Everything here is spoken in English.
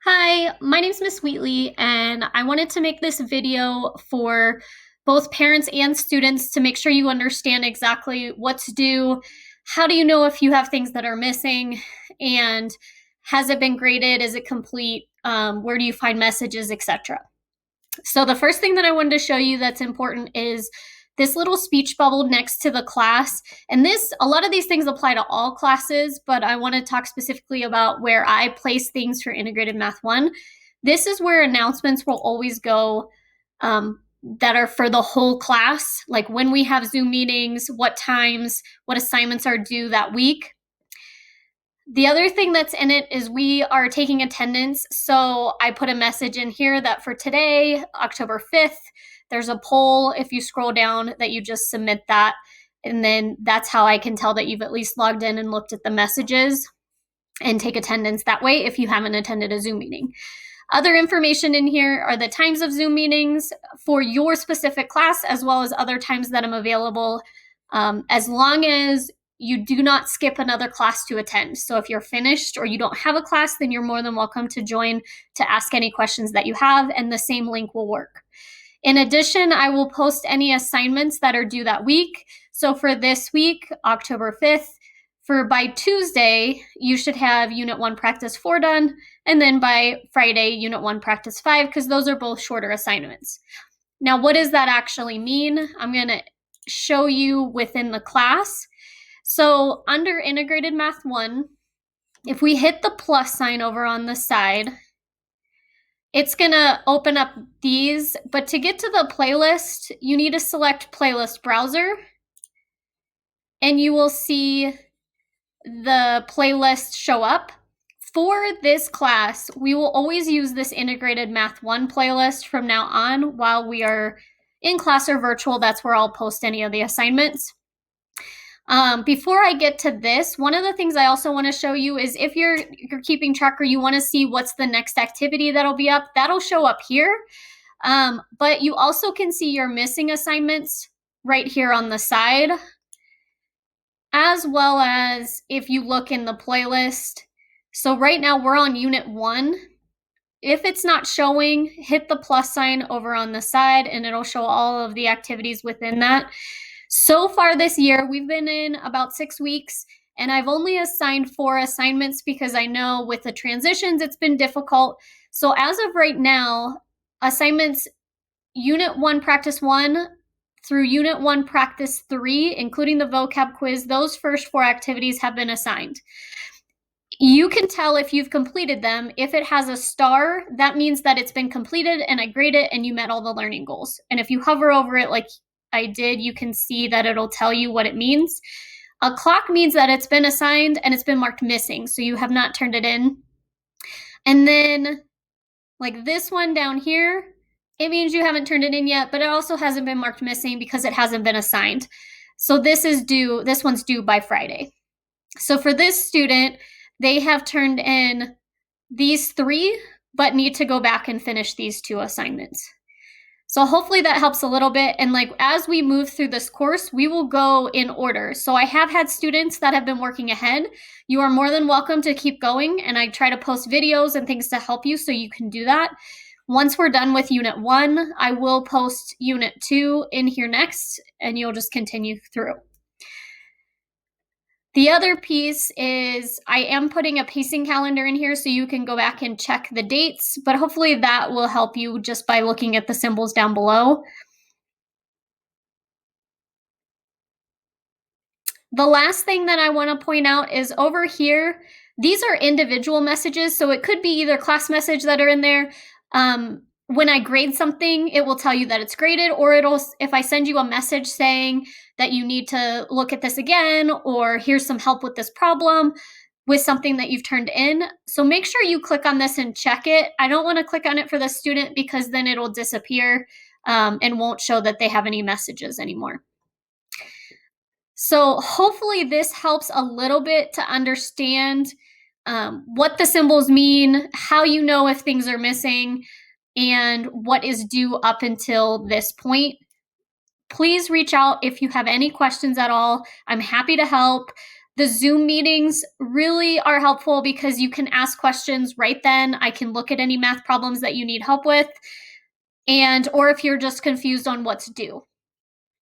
Hi, my name's Miss Wheatley, and I wanted to make this video for both parents and students to make sure you understand exactly what's due. How do you know if you have things that are missing? And has it been graded? Is it complete? Where do you find messages, etc.? So the first thing that I wanted to show you that's important is this little speech bubble next to the class. And a lot of these things apply to all classes, but I want to talk specifically about where I place things for Integrated Math 1. This is where announcements will always go that are for the whole class, like when we have Zoom meetings, what times, what assignments are due that week. The other thing that's in it is we are taking attendance. So I put a message in here that for today, October 5th, there's a poll. If you scroll down, that you just submit that. And then that's how I can tell that you've at least logged in and looked at the messages and take attendance that way if you haven't attended a Zoom meeting. Other information in here are the times of Zoom meetings for your specific class, as well as other times that I'm available, as long as you do not skip another class to attend. So if you're finished or you don't have a class, then you're more than welcome to join to ask any questions that you have, and the same link will work. In addition, I will post any assignments that are due that week. So for this week, October 5th, by Tuesday, you should have Unit 1 Practice 4 done, and then by Friday, Unit 1 Practice 5, because those are both shorter assignments. Now, what does that actually mean? I'm going to show you within the class. So under Integrated Math 1, if we hit the plus sign over on the side, it's going to open up these, but to get to the playlist, you need to select Playlist Browser, and you will see the playlist show up. For this class, we will always use this Integrated Math 1 playlist from now on while we are in class or virtual. That's where I'll post any of the assignments. Before I get to this, one of the things I also want to show you is if you're keeping track or you want to see what's the next activity that'll be up, that'll show up here. But you also can see your missing assignments right here on the side, as well as if you look in the playlist. So right now we're on Unit 1. If it's not showing, hit the plus sign over on the side and it'll show all of the activities within that. So far this year, we've been in about 6 weeks, and I've only assigned 4 assignments because I know with the transitions, it's been difficult. So as of right now, assignments Unit 1 Practice 1 through Unit 1 Practice 3, including the vocab quiz, those first 4 activities have been assigned. You can tell if you've completed them. If it has a star, that means that it's been completed and I grade it and you met all the learning goals. And if you hover over it like I did, you can see that it'll tell you what it means. A clock means that it's been assigned and it's been marked missing, so you have not turned it in. And then like this one down here, it means you haven't turned it in yet, but it also hasn't been marked missing because it hasn't been assigned. So this one's due by Friday. So for this student, they have turned in these 3, but need to go back and finish these 2 assignments. So hopefully that helps a little bit. And like as we move through this course, we will go in order. So I have had students that have been working ahead. You are more than welcome to keep going. And I try to post videos and things to help you so you can do that. Once we're done with Unit 1, I will post Unit 2 in here next, and you'll just continue through. The other piece is I am putting a pacing calendar in here so you can go back and check the dates, but hopefully that will help you just by looking at the symbols down below. The last thing that I want to point out is over here, these are individual messages, so it could be either class message that are in there. When I grade something, it will tell you that it's graded, or if I send you a message saying that you need to look at this again, or here's some help with this problem with something that you've turned in. So make sure you click on this and check it. I don't want to click on it for the student because then it'll disappear and won't show that they have any messages anymore. So hopefully this helps a little bit to understand what the symbols mean, how you know if things are missing, and what is due up until this point. Please reach out if you have any questions at all. I'm happy to help. The Zoom meetings really are helpful because you can ask questions right then. I can look at any math problems that you need help with, and or if you're just confused on what to do.